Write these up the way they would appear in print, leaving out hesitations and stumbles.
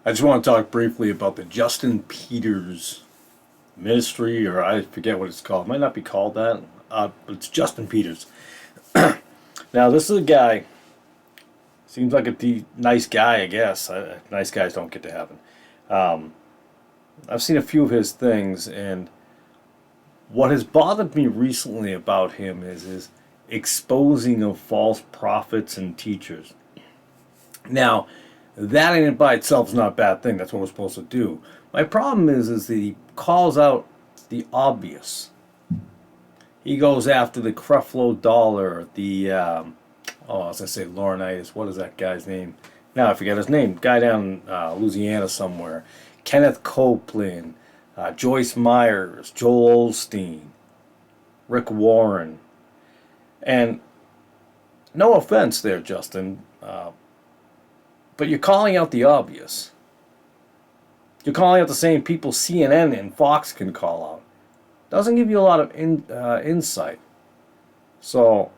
I just want to talk briefly about the Justin Peters ministry, or I forget what it's called. It might not be called that, but it's Justin Peters. Now, this is a guy, seems like a nice guy, I guess. Nice guys don't get to heaven. Um, I've seen a few of his things, and what has bothered me recently about him is his exposing of false prophets and teachers. Now, that in and by itself is not a bad thing. That's what we're supposed to do. My problem is that he calls out the obvious. He goes after the Creflo Dollar, I was gonna say Laurinaitis. What is that guy's name? Now I forget his name. Guy down Louisiana somewhere. Kenneth Copeland, Joyce Myers, Joel Osteen, Rick Warren, and no offense there, Justin, but you're calling out the obvious. You're calling out the same people CNN and Fox can call out. Doesn't give you a lot of insight. So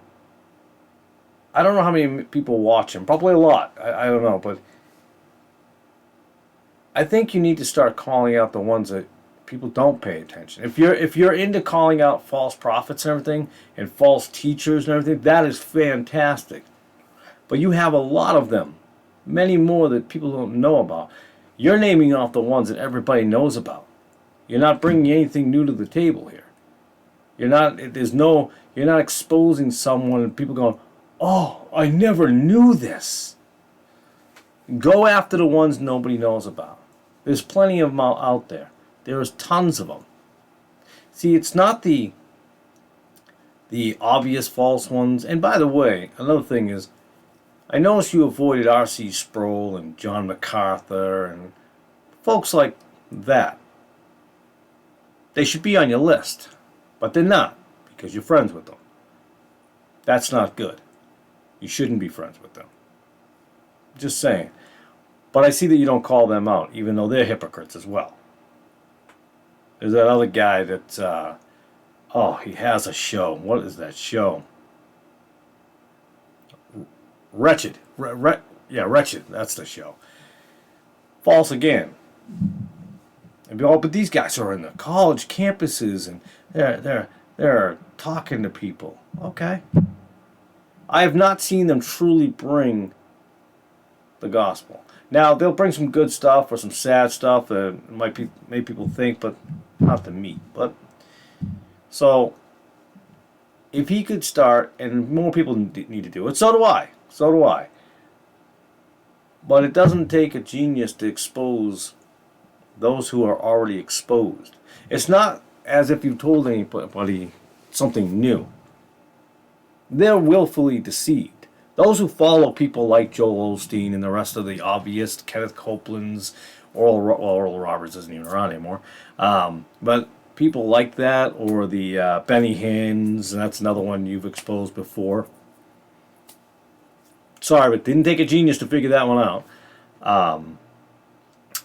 I don't know how many people watch him. Probably a lot. I don't know, but I think you need to start calling out the ones that people don't pay attention. If you're into calling out false prophets and everything and false teachers and everything, that is fantastic. But you have a lot of them, many more that people don't know about. You're naming off the ones that everybody knows about. You're not bringing anything new to the table here. You're not exposing someone and people going, "Oh, I never knew this." Go after the ones nobody knows about. There's plenty of them out there. There's tons of them. See, it's not the obvious false ones. And by the way, another thing is, I noticed you avoided R.C. Sproul and John MacArthur and folks like that. They should be on your list, but they're not because you're friends with them. That's not good. You shouldn't be friends with them. Just saying. But I see that you don't call them out, even though they're hypocrites as well. There's that other guy that, he has a show. What is that show? Wretched. Wretched. That's the show. False again. But these guys are in the college campuses and they're talking to people. Okay. I have not seen them truly bring the gospel. Now they'll bring some good stuff or some sad stuff that might make people think, but not to me. But so if he could start, and more people need to do it, so do I. So do I. But it doesn't take a genius to expose those who are already exposed. It's not as if you've told anybody something new. They're willfully deceived. Those who follow people like Joel Osteen and the rest of the obvious, Kenneth Copeland's, Oral Roberts isn't even around anymore, but people like that, or the Benny Hinn's, and that's another one you've exposed before. Sorry, but didn't take a genius to figure that one out.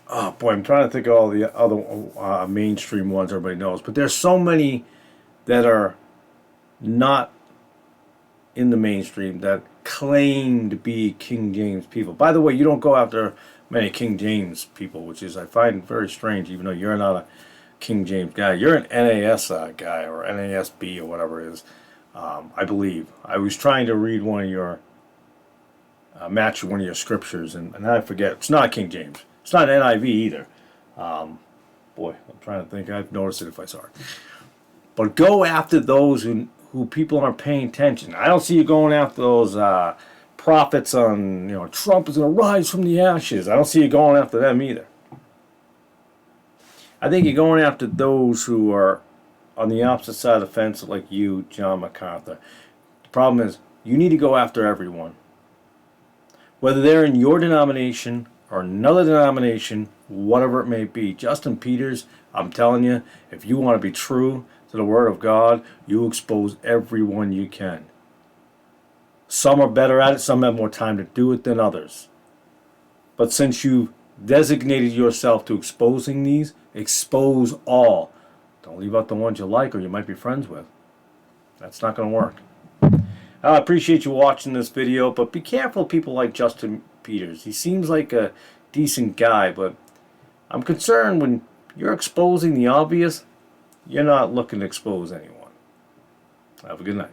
Oh boy, I'm trying to think of all the other mainstream ones everybody knows, but there's so many that are not in the mainstream that claim to be King James people. By the way, you don't go after many King James people, which is I find very strange, even though you're not a King James guy. You're an NAS guy, or NASB, or whatever it is, I believe. I was trying to read one of your match one of your scriptures, and I forget. It's not King James. It's not NIV either. Boy, I'm trying to think. I've noticed it if I saw it. But go after those who people aren't paying attention. I don't see you going after those prophets on, Trump is going to rise from the ashes. I don't see you going after them either. I think you're going after those who are on the opposite side of the fence, like you, John MacArthur. The problem is, you need to go after everyone. Whether they're in your denomination or another denomination, whatever it may be. Justin Peters, I'm telling you, if you want to be true to the Word of God, you expose everyone you can. Some are better at it, some have more time to do it than others. But since you've designated yourself to exposing these, expose all. Don't leave out the ones you like or you might be friends with. That's not going to work. I appreciate you watching this video, but be careful of people like Justin Peters. He seems like a decent guy, but I'm concerned when you're exposing the obvious, you're not looking to expose anyone. Have a good night.